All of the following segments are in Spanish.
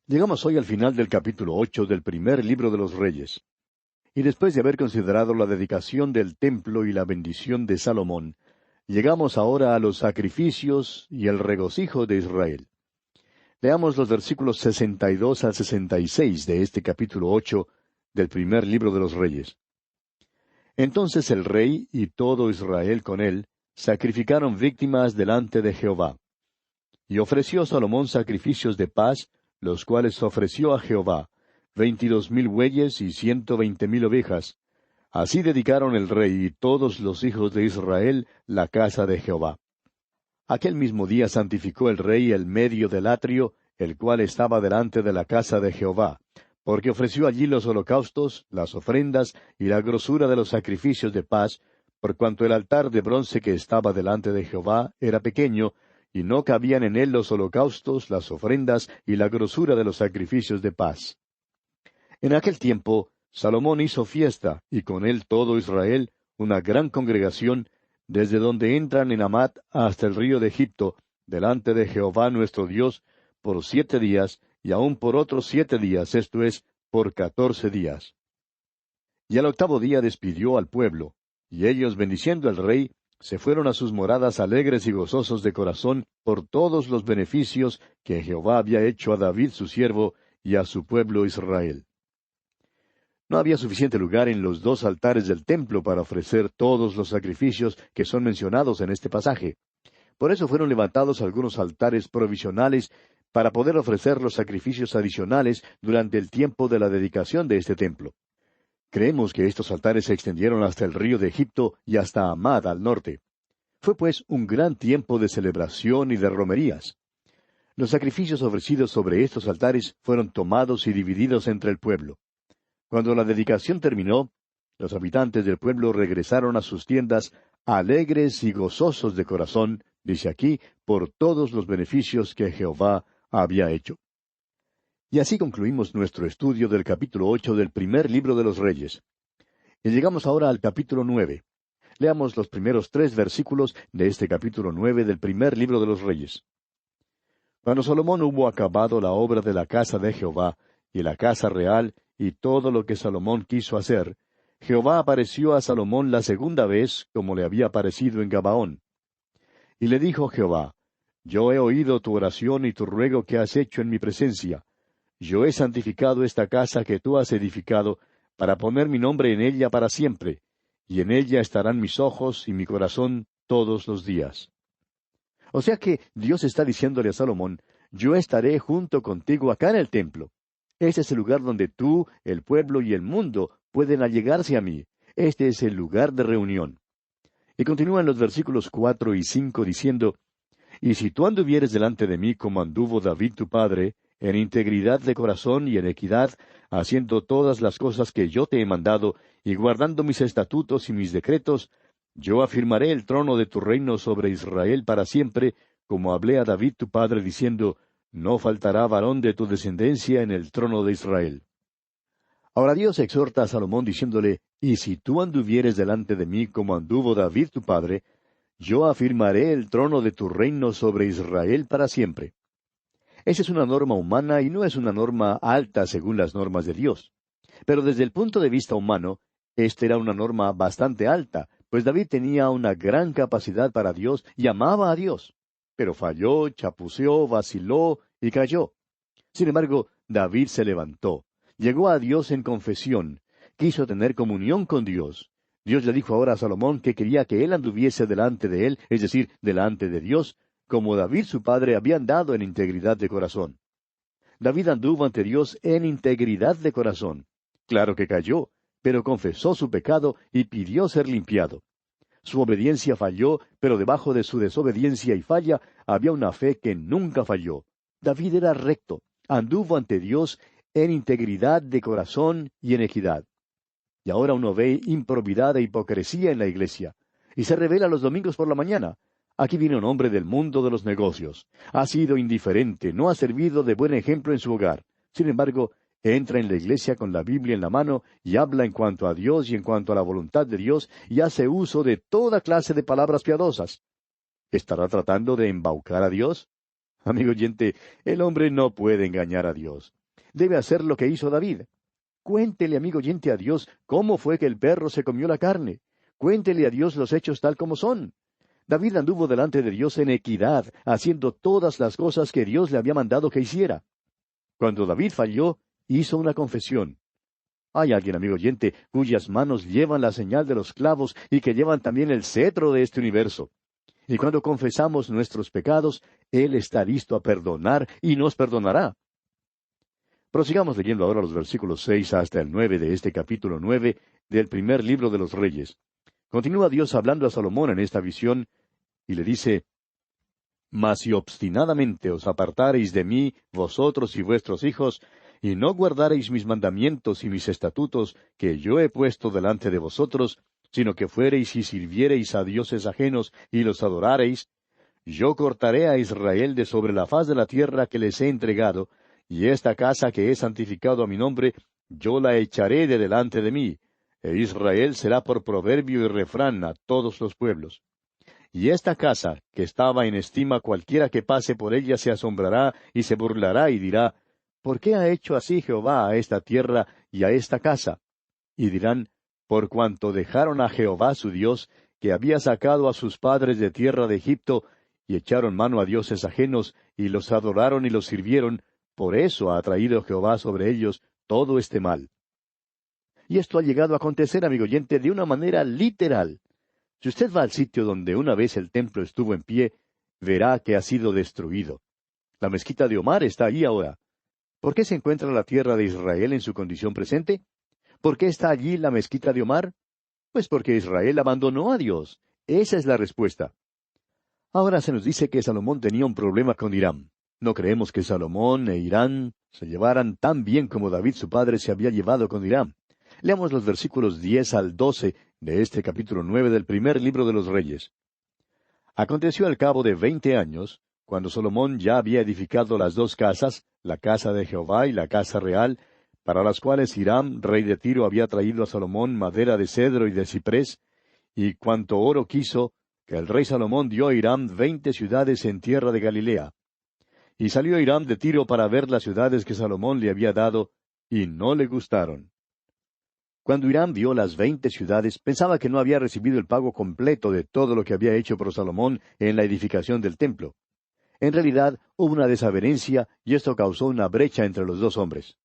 Llegamos hoy al final del capítulo 8 del primer libro de los Reyes. Y después de haber considerado la dedicación del templo y la bendición de Salomón, llegamos ahora a los sacrificios y el regocijo de Israel. Leamos los versículos 62 al 66 de este capítulo 8 del primer libro de los Reyes. Entonces el rey y todo Israel con él sacrificaron víctimas delante de Jehová. Y ofreció Salomón sacrificios de paz, los cuales ofreció a Jehová, 22,000 bueyes y 120,000 ovejas. Así dedicaron el rey y todos los hijos de Israel la casa de Jehová. Aquel mismo día santificó el rey el medio del atrio, el cual estaba delante de la casa de Jehová, porque ofreció allí los holocaustos, las ofrendas y la grosura de los sacrificios de paz, por cuanto el altar de bronce que estaba delante de Jehová era pequeño, y no cabían en él los holocaustos, las ofrendas y la grosura de los sacrificios de paz. En aquel tiempo, Salomón hizo fiesta, y con él todo Israel, una gran congregación, desde donde entran en Amat hasta el río de Egipto, delante de Jehová nuestro Dios, por 7 días, y aun por otros 7 días, esto es, por 14 días. Y al octavo día despidió al pueblo, y ellos, bendiciendo al rey, se fueron a sus moradas alegres y gozosos de corazón por todos los beneficios que Jehová había hecho a David su siervo y a su pueblo Israel. No había suficiente lugar en los 2 altares del templo para ofrecer todos los sacrificios que son mencionados en este pasaje. Por eso fueron levantados algunos altares provisionales para poder ofrecer los sacrificios adicionales durante el tiempo de la dedicación de este templo. Creemos que estos altares se extendieron hasta el río de Egipto y hasta Amad al norte. Fue pues un gran tiempo de celebración y de romerías. Los sacrificios ofrecidos sobre estos altares fueron tomados y divididos entre el pueblo. Cuando la dedicación terminó, los habitantes del pueblo regresaron a sus tiendas alegres y gozosos de corazón, dice aquí, por todos los beneficios que Jehová había hecho. Y así concluimos nuestro estudio del capítulo 8 del primer libro de los Reyes. Y llegamos ahora al capítulo 9. Leamos los primeros 3 versículos de este capítulo 9 del primer libro de los Reyes. Cuando Salomón hubo acabado la obra de la casa de Jehová, y la casa real, y todo lo que Salomón quiso hacer, Jehová apareció a Salomón la segunda vez, como le había aparecido en Gabaón. Y le dijo Jehová: Yo he oído tu oración y tu ruego que has hecho en mi presencia. Yo he santificado esta casa que tú has edificado, para poner mi nombre en ella para siempre, y en ella estarán mis ojos y mi corazón todos los días. O sea que Dios está diciéndole a Salomón: yo estaré junto contigo acá en el templo. Este es el lugar donde tú, el pueblo y el mundo pueden allegarse a mí. Este es el lugar de reunión. Y continúan los versículos 4 y 5 diciendo: Y si tú anduvieres delante de mí como anduvo David tu padre, en integridad de corazón y en equidad, haciendo todas las cosas que yo te he mandado, y guardando mis estatutos y mis decretos, yo afirmaré el trono de tu reino sobre Israel para siempre, como hablé a David tu padre, diciendo: No faltará varón de tu descendencia en el trono de Israel. Ahora Dios exhorta a Salomón diciéndole: Y si tú anduvieres delante de mí como anduvo David tu padre, yo afirmaré el trono de tu reino sobre Israel para siempre. Esa es una norma humana y no es una norma alta según las normas de Dios. Pero desde el punto de vista humano, esta era una norma bastante alta, pues David tenía una gran capacidad para Dios y amaba a Dios. Pero falló, chapuceó, vaciló y cayó. Sin embargo, David se levantó, llegó a Dios en confesión, quiso tener comunión con Dios. Dios le dijo ahora a Salomón que quería que él anduviese delante de él, es decir, delante de Dios, como David su padre había andado en integridad de corazón. David anduvo ante Dios en integridad de corazón. Claro que cayó, pero confesó su pecado y pidió ser limpiado. Su obediencia falló, pero debajo de su desobediencia y falla había una fe que nunca falló. David era recto, anduvo ante Dios en integridad de corazón y en equidad. Y ahora uno ve improbidad e hipocresía en la iglesia, y se revela los domingos por la mañana. Aquí viene un hombre del mundo de los negocios. Ha sido indiferente, no ha servido de buen ejemplo en su hogar. Sin embargo, entra en la iglesia con la Biblia en la mano y habla en cuanto a Dios y en cuanto a la voluntad de Dios y hace uso de toda clase de palabras piadosas. ¿Estará tratando de embaucar a Dios? Amigo oyente, el hombre no puede engañar a Dios. Debe hacer lo que hizo David. Cuéntele, amigo oyente, a Dios cómo fue que el perro se comió la carne. Cuéntele a Dios los hechos tal como son. David anduvo delante de Dios en equidad, haciendo todas las cosas que Dios le había mandado que hiciera. Cuando David falló, hizo una confesión. Hay alguien, amigo oyente, cuyas manos llevan la señal de los clavos y que llevan también el cetro de este universo. Y cuando confesamos nuestros pecados, Él está listo a perdonar y nos perdonará. Prosigamos leyendo ahora los versículos 6 hasta el 9 de este capítulo 9 del primer libro de los Reyes. Continúa Dios hablando a Salomón en esta visión y le dice: Mas si obstinadamente os apartareis de mí, vosotros y vuestros hijos, y no guardareis mis mandamientos y mis estatutos que yo he puesto delante de vosotros, sino que fuereis y sirviereis a dioses ajenos y los adorareis, yo cortaré a Israel de sobre la faz de la tierra que les he entregado, y esta casa que he santificado a mi nombre, yo la echaré de delante de mí, e Israel será por proverbio y refrán a todos los pueblos. Y esta casa, que estaba en estima, cualquiera que pase por ella se asombrará y se burlará y dirá: ¿Por qué ha hecho así Jehová a esta tierra y a esta casa? Y dirán: Por cuanto dejaron a Jehová su Dios, que había sacado a sus padres de tierra de Egipto, y echaron mano a dioses ajenos, y los adoraron y los sirvieron, por eso ha traído Jehová sobre ellos todo este mal. Y esto ha llegado a acontecer, amigo oyente, de una manera literal. Si usted va al sitio donde una vez el templo estuvo en pie, verá que ha sido destruido. La mezquita de Omar está allí ahora. ¿Por qué se encuentra la tierra de Israel en su condición presente? ¿Por qué está allí la mezquita de Omar? Pues porque Israel abandonó a Dios. Esa es la respuesta. Ahora se nos dice que Salomón tenía un problema con Hiram. No creemos que Salomón e Hiram se llevaran tan bien como David su padre se había llevado con Hiram. Leamos los versículos 10 al 12 de este capítulo 9 del primer libro de los Reyes. Aconteció al cabo de 20 años, cuando Salomón ya había edificado las dos casas, la casa de Jehová y la casa real, para las cuales Hiram, rey de Tiro, había traído a Salomón madera de cedro y de ciprés, y cuanto oro quiso, que el rey Salomón dio a Hiram 20 ciudades en tierra de Galilea. Y salió Hiram de Tiro para ver las ciudades que Salomón le había dado, y no le gustaron. Cuando Hiram vio las 20 ciudades, pensaba que no había recibido el pago completo de todo lo que había hecho por Salomón en la edificación del templo. En realidad, hubo una desavenencia, y esto causó una brecha entre los dos hombres.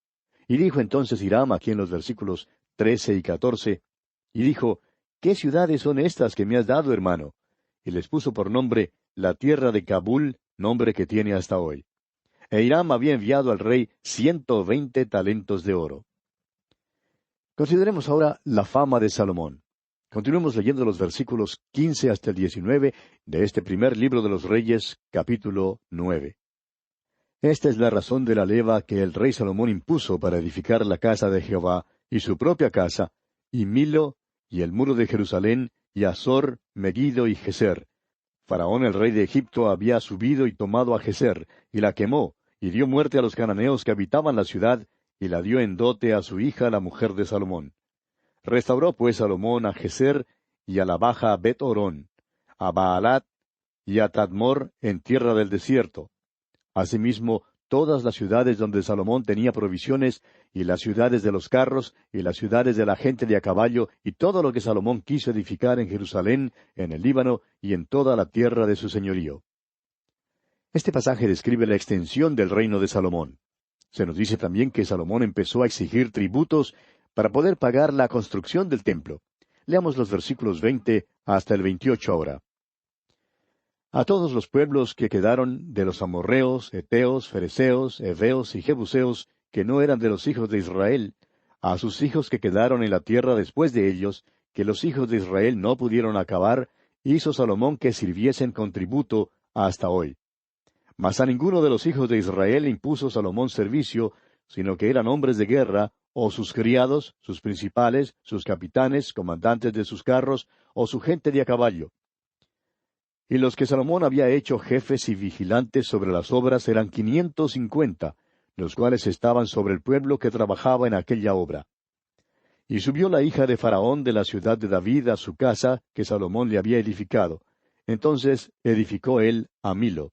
Y dijo entonces Hiram, aquí en los versículos 13 y 14, y dijo: ¿Qué ciudades son estas que me has dado, hermano? Y les puso por nombre la tierra de Cabul, nombre que tiene hasta hoy. E Hiram había enviado al rey 120 talentos de oro. Consideremos ahora la fama de Salomón. Continuemos leyendo los versículos 15 hasta el 19 de este primer libro de los Reyes, capítulo 9. Esta es la razón de la leva que el rey Salomón impuso para edificar la casa de Jehová, y su propia casa, y Milo, y el muro de Jerusalén, y Azor, Megiddo y Geser. Faraón el rey de Egipto había subido y tomado a Geser, y la quemó, y dio muerte a los cananeos que habitaban la ciudad, y la dio en dote a su hija, la mujer de Salomón. Restauró pues Salomón a Geser, y a la baja Bet-Orón, a Baalat, y a Tadmor en tierra del desierto. Asimismo, todas las ciudades donde Salomón tenía provisiones, y las ciudades de los carros, y las ciudades de la gente de a caballo, y todo lo que Salomón quiso edificar en Jerusalén, en el Líbano, y en toda la tierra de su señorío. Este pasaje describe la extensión del reino de Salomón. Se nos dice también que Salomón empezó a exigir tributos para poder pagar la construcción del templo. Leamos los versículos 20 hasta el 28 ahora. A todos los pueblos que quedaron de los amorreos, heteos, fereceos, heveos y jebuseos, que no eran de los hijos de Israel, a sus hijos que quedaron en la tierra después de ellos, que los hijos de Israel no pudieron acabar, hizo Salomón que sirviesen con tributo hasta hoy. Mas a ninguno de los hijos de Israel impuso Salomón servicio, sino que eran hombres de guerra, o sus criados, sus principales, sus capitanes, comandantes de sus carros, o su gente de a caballo. Y los que Salomón había hecho jefes y vigilantes sobre las obras eran 550, los cuales estaban sobre el pueblo que trabajaba en aquella obra. Y subió la hija de Faraón de la ciudad de David a su casa, que Salomón le había edificado. Entonces edificó él a Milo.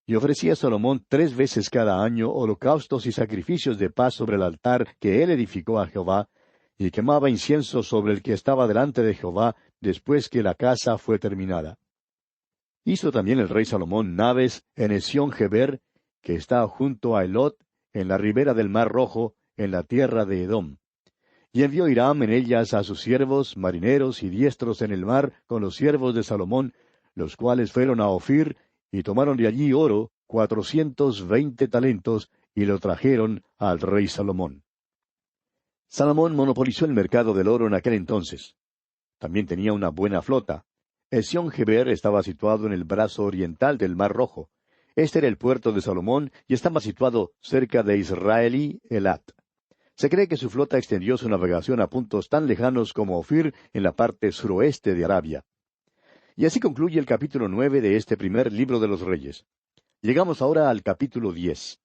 Y ofrecía Salomón 3 veces cada año holocaustos y sacrificios de paz sobre el altar que él edificó a Jehová, y quemaba incienso sobre el que estaba delante de Jehová después que la casa fue terminada. Hizo también el rey Salomón naves en Esión-Geber, que está junto a Elot, en la ribera del mar Rojo, en la tierra de Edom. Y envió Hiram en ellas a sus siervos, marineros y diestros en el mar, con los siervos de Salomón, los cuales fueron a Ofir, y tomaron de allí oro, 420 talentos, y lo trajeron al rey Salomón. Salomón monopolizó el mercado del oro en aquel entonces. También tenía una buena flota. Esión-Geber estaba situado en el brazo oriental del mar Rojo. Este era el puerto de Salomón y estaba situado cerca de Israelí Elat. Se cree que su flota extendió su navegación a puntos tan lejanos como Ofir en la parte suroeste de Arabia. Y así concluye el capítulo 9 de este primer libro de los Reyes. Llegamos ahora al capítulo 10.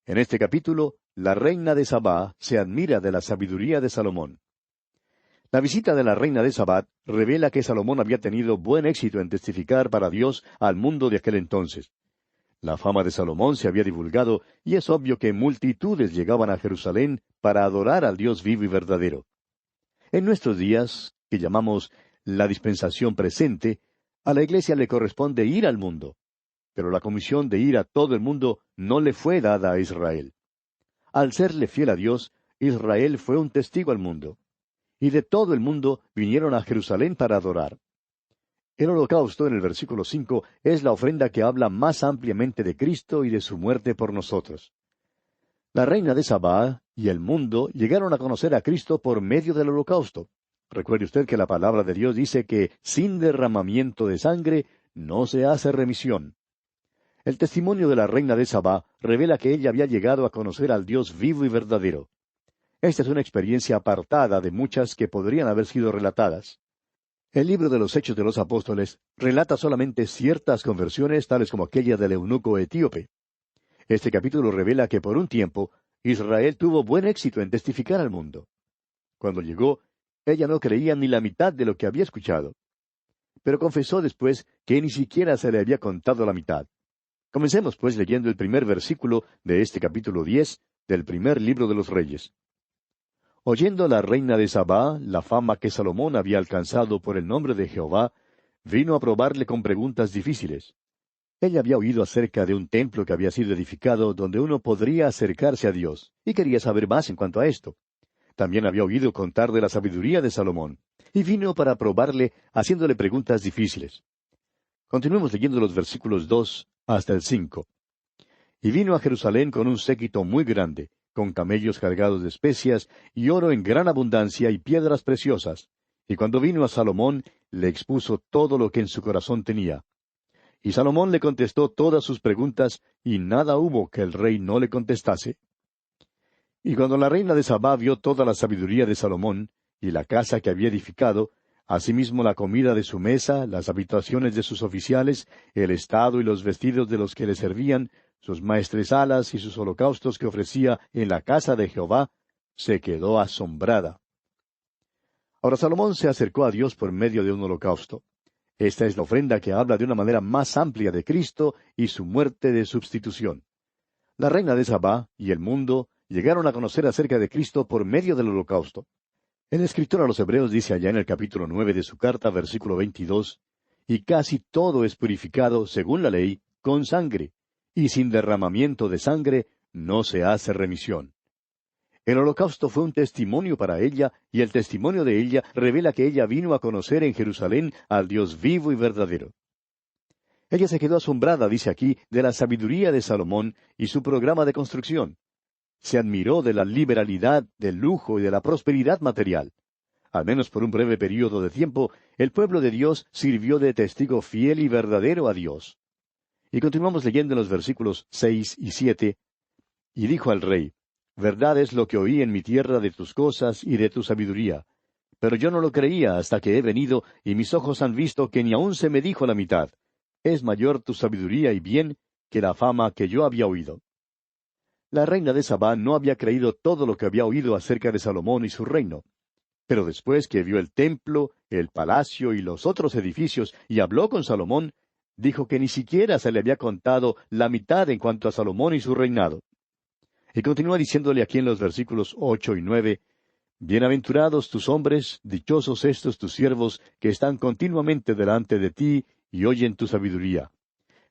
En este capítulo, la reina de Sabá se admira de la sabiduría de Salomón. La visita de la reina de Sabá revela que Salomón había tenido buen éxito en testificar para Dios al mundo de aquel entonces. La fama de Salomón se había divulgado y es obvio que multitudes llegaban a Jerusalén para adorar al Dios vivo y verdadero. En nuestros días, que llamamos la dispensación presente, a la iglesia le corresponde ir al mundo. Pero la comisión de ir a todo el mundo no le fue dada a Israel. Al serle fiel a Dios, Israel fue un testigo al mundo. Y de todo el mundo vinieron a Jerusalén para adorar. El holocausto, en el versículo 5, es la ofrenda que habla más ampliamente de Cristo y de su muerte por nosotros. La reina de Sabá y el mundo llegaron a conocer a Cristo por medio del holocausto. Recuerde usted que la palabra de Dios dice que sin derramamiento de sangre no se hace remisión. El testimonio de la reina de Sabá revela que ella había llegado a conocer al Dios vivo y verdadero. Esta es una experiencia apartada de muchas que podrían haber sido relatadas. El libro de los Hechos de los Apóstoles relata solamente ciertas conversiones, tales como aquella del eunuco etíope. Este capítulo revela que por un tiempo Israel tuvo buen éxito en testificar al mundo. Cuando llegó, ella no creía ni la mitad de lo que había escuchado. Pero confesó después que ni siquiera se le había contado la mitad. Comencemos pues leyendo el primer versículo de este capítulo 10 del primer libro de los Reyes. Oyendo la reina de Sabá la fama que Salomón había alcanzado por el nombre de Jehová, vino a probarle con preguntas difíciles. Ella había oído acerca de un templo que había sido edificado donde uno podría acercarse a Dios, y quería saber más en cuanto a esto. También había oído contar de la sabiduría de Salomón, y vino para probarle haciéndole preguntas difíciles. Continuemos leyendo los versículos 2 hasta el 5. Y vino a Jerusalén con un séquito muy grande, con camellos cargados de especias, y oro en gran abundancia, y piedras preciosas. Y cuando vino a Salomón, le expuso todo lo que en su corazón tenía. Y Salomón le contestó todas sus preguntas, y nada hubo que el rey no le contestase. Y cuando la reina de Sabá vio toda la sabiduría de Salomón, y la casa que había edificado, asimismo la comida de su mesa, las habitaciones de sus oficiales, el estado y los vestidos de los que le servían, sus maestresalas y sus holocaustos que ofrecía en la casa de Jehová, se quedó asombrada. Ahora Salomón se acercó a Dios por medio de un holocausto. Esta es la ofrenda que habla de una manera más amplia de Cristo y su muerte de sustitución. La reina de Sabá y el mundo llegaron a conocer acerca de Cristo por medio del holocausto. El escritor a los Hebreos dice allá en el capítulo 9 de su carta, versículo 22, y casi todo es purificado, según la ley, con sangre, y sin derramamiento de sangre no se hace remisión. El holocausto fue un testimonio para ella, y el testimonio de ella revela que ella vino a conocer en Jerusalén al Dios vivo y verdadero. Ella se quedó asombrada, dice aquí, de la sabiduría de Salomón y su programa de construcción. Se admiró de la liberalidad, del lujo y de la prosperidad material. Al menos por un breve período de tiempo, el pueblo de Dios sirvió de testigo fiel y verdadero a Dios. Y continuamos leyendo en los versículos 6 y 7. Y dijo al rey, verdad es lo que oí en mi tierra de tus cosas y de tu sabiduría. Pero yo no lo creía hasta que he venido, y mis ojos han visto que ni aun se me dijo la mitad. Es mayor tu sabiduría y bien que la fama que yo había oído. La reina de Sabá no había creído todo lo que había oído acerca de Salomón y su reino. Pero después que vio el templo, el palacio y los otros edificios, y habló con Salomón, dijo que ni siquiera se le había contado la mitad en cuanto a Salomón y su reinado. Y continúa diciéndole aquí en los versículos 8 y 9, Bienaventurados tus hombres, dichosos estos tus siervos, que están continuamente delante de ti y oyen tu sabiduría.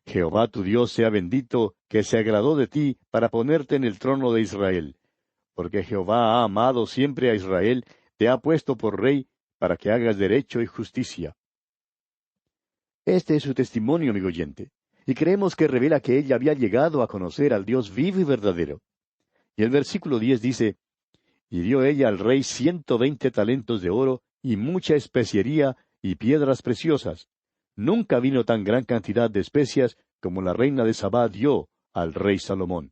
Jehová tu Dios sea bendito, que se agradó de ti para ponerte en el trono de Israel. Porque Jehová ha amado siempre a Israel, te ha puesto por rey, para que hagas derecho y justicia. Este es su testimonio, amigo oyente, y creemos que revela que ella había llegado a conocer al Dios vivo y verdadero. Y el versículo 10 dice, Y dio ella al rey 120 talentos de oro, y mucha especiería, y piedras preciosas. Nunca vino tan gran cantidad de especias como la reina de Sabá dio al rey Salomón.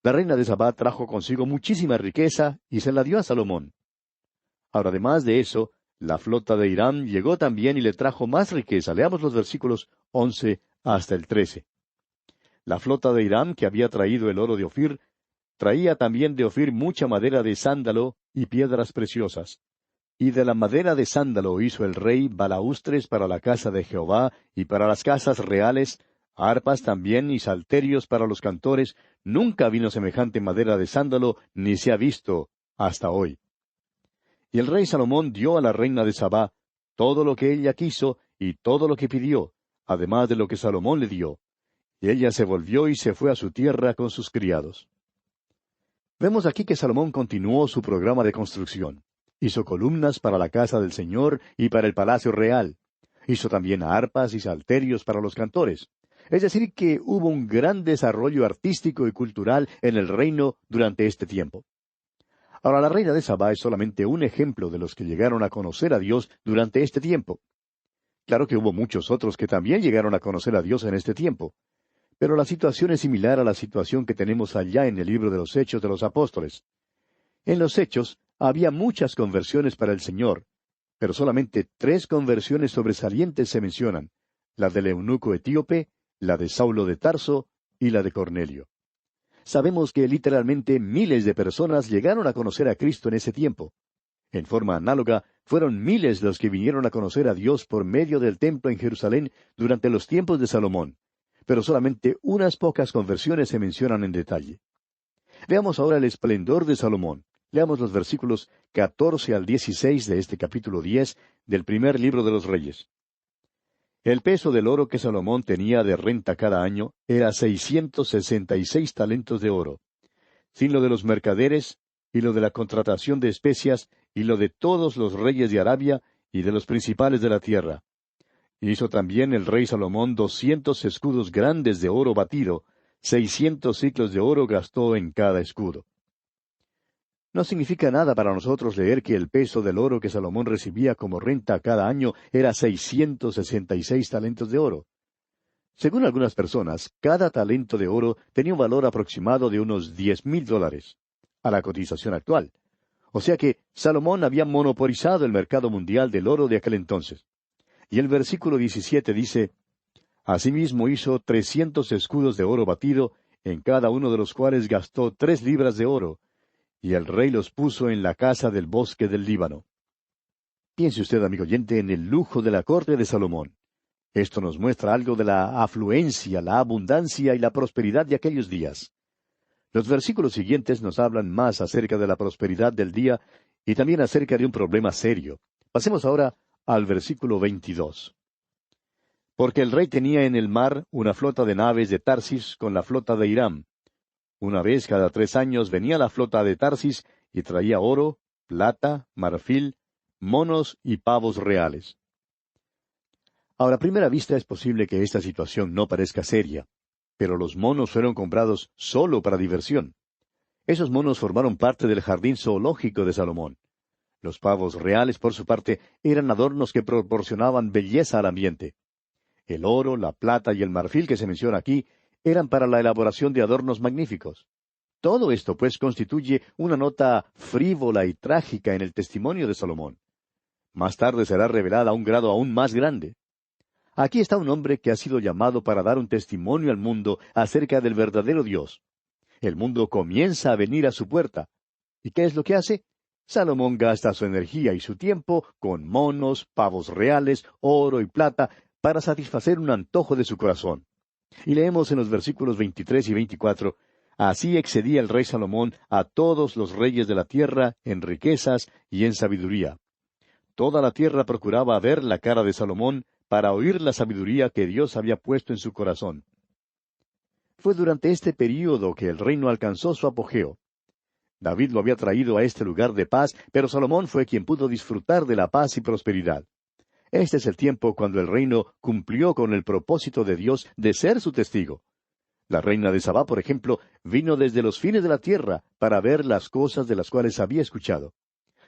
La reina de Sabá trajo consigo muchísima riqueza, y se la dio a Salomón. Ahora, además de eso, la flota de Hiram llegó también y le trajo más riqueza. Leamos los versículos 11 hasta el 13. La flota de Hiram, que había traído el oro de Ofir, traía también de Ofir mucha madera de sándalo y piedras preciosas. Y de la madera de sándalo hizo el rey balaustres para la casa de Jehová y para las casas reales, arpas también y salterios para los cantores. Nunca vino semejante madera de sándalo, ni se ha visto hasta hoy. Y el rey Salomón dio a la reina de Sabá todo lo que ella quiso y todo lo que pidió, además de lo que Salomón le dio. Y ella se volvió y se fue a su tierra con sus criados. Vemos aquí que Salomón continuó su programa de construcción. Hizo columnas para la casa del Señor y para el palacio real. Hizo también arpas y salterios para los cantores. Es decir, que hubo un gran desarrollo artístico y cultural en el reino durante este tiempo. Ahora, la reina de Sabá es solamente un ejemplo de los que llegaron a conocer a Dios durante este tiempo. Claro que hubo muchos otros que también llegaron a conocer a Dios en este tiempo. Pero la situación es similar a la situación que tenemos allá en el libro de los Hechos de los Apóstoles. En los Hechos había muchas conversiones para el Señor, pero solamente 3 conversiones sobresalientes se mencionan: la del eunuco etíope, la de Saulo de Tarso y la de Cornelio. Sabemos que literalmente miles de personas llegaron a conocer a Cristo en ese tiempo. En forma análoga, fueron miles los que vinieron a conocer a Dios por medio del templo en Jerusalén durante los tiempos de Salomón, pero solamente unas pocas conversiones se mencionan en detalle. Veamos ahora el esplendor de Salomón. Leamos los versículos 14 al 16 de este capítulo 10 del primer libro de los Reyes. El peso del oro que Salomón tenía de renta cada año era 666 talentos de oro, sin lo de los mercaderes, y lo de la contratación de especias, y lo de todos los reyes de Arabia, y de los principales de la tierra. Hizo también el rey Salomón 200 escudos grandes de oro batido, 600 siclos de oro gastó en cada escudo. No significa nada para nosotros leer que el peso del oro que Salomón recibía como renta cada año era 666 talentos de oro. Según algunas personas, cada talento de oro tenía un valor aproximado de unos $10,000, a la cotización actual. O sea que Salomón había monopolizado el mercado mundial del oro de aquel entonces. Y el versículo 17 dice, Asimismo hizo 300 escudos de oro batido, en cada uno de los cuales gastó 3 libras de oro, y el rey los puso en la casa del bosque del Líbano. Piense usted, amigo oyente, en el lujo de la corte de Salomón. Esto nos muestra algo de la afluencia, la abundancia y la prosperidad de aquellos días. Los versículos siguientes nos hablan más acerca de la prosperidad del día y también acerca de un problema serio. Pasemos ahora al versículo 22. Porque el rey tenía en el mar una flota de naves de Tarsis con la flota de Hiram. Una vez cada 3 años venía la flota de Tarsis y traía oro, plata, marfil, monos y pavos reales. Ahora, a primera vista es posible que esta situación no parezca seria, pero los monos fueron comprados solo para diversión. Esos monos formaron parte del jardín zoológico de Salomón. Los pavos reales, por su parte, eran adornos que proporcionaban belleza al ambiente. El oro, la plata y el marfil que se menciona aquí eran para la elaboración de adornos magníficos. Todo esto, pues, constituye una nota frívola y trágica en el testimonio de Salomón. Más tarde será revelada a un grado aún más grande. Aquí está un hombre que ha sido llamado para dar un testimonio al mundo acerca del verdadero Dios. El mundo comienza a venir a su puerta. ¿Y qué es lo que hace? Salomón gasta su energía y su tiempo con monos, pavos reales, oro y plata, para satisfacer un antojo de su corazón. Y leemos en los versículos 23 y 24, así excedía el rey Salomón a todos los reyes de la tierra en riquezas y en sabiduría. Toda la tierra procuraba ver la cara de Salomón para oír la sabiduría que Dios había puesto en su corazón. Fue durante este período que el reino alcanzó su apogeo. David lo había traído a este lugar de paz, pero Salomón fue quien pudo disfrutar de la paz y prosperidad. Este es el tiempo cuando el reino cumplió con el propósito de Dios de ser su testigo. La reina de Sabá, por ejemplo, vino desde los fines de la tierra para ver las cosas de las cuales había escuchado.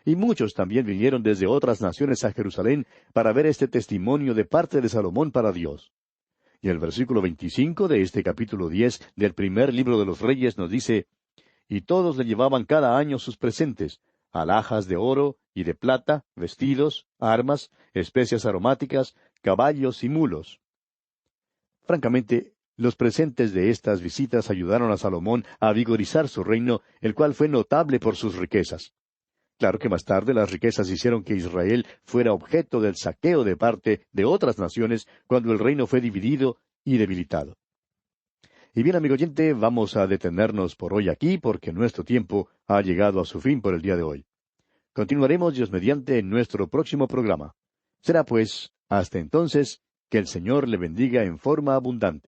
Y muchos también vinieron desde otras naciones a Jerusalén para ver este testimonio de parte de Salomón para Dios. Y el versículo 25 de este capítulo 10 del primer libro de los Reyes nos dice, y todos le llevaban cada año sus presentes, alhajas de oro y de plata, vestidos, armas, especias aromáticas, caballos y mulos. Francamente, los presentes de estas visitas ayudaron a Salomón a vigorizar su reino, el cual fue notable por sus riquezas. Claro que más tarde las riquezas hicieron que Israel fuera objeto del saqueo de parte de otras naciones cuando el reino fue dividido y debilitado. Y bien, amigo oyente, vamos a detenernos por hoy aquí porque nuestro tiempo ha llegado a su fin por el día de hoy. Continuaremos, Dios mediante, en nuestro próximo programa. Será pues, hasta entonces, que el Señor le bendiga en forma abundante.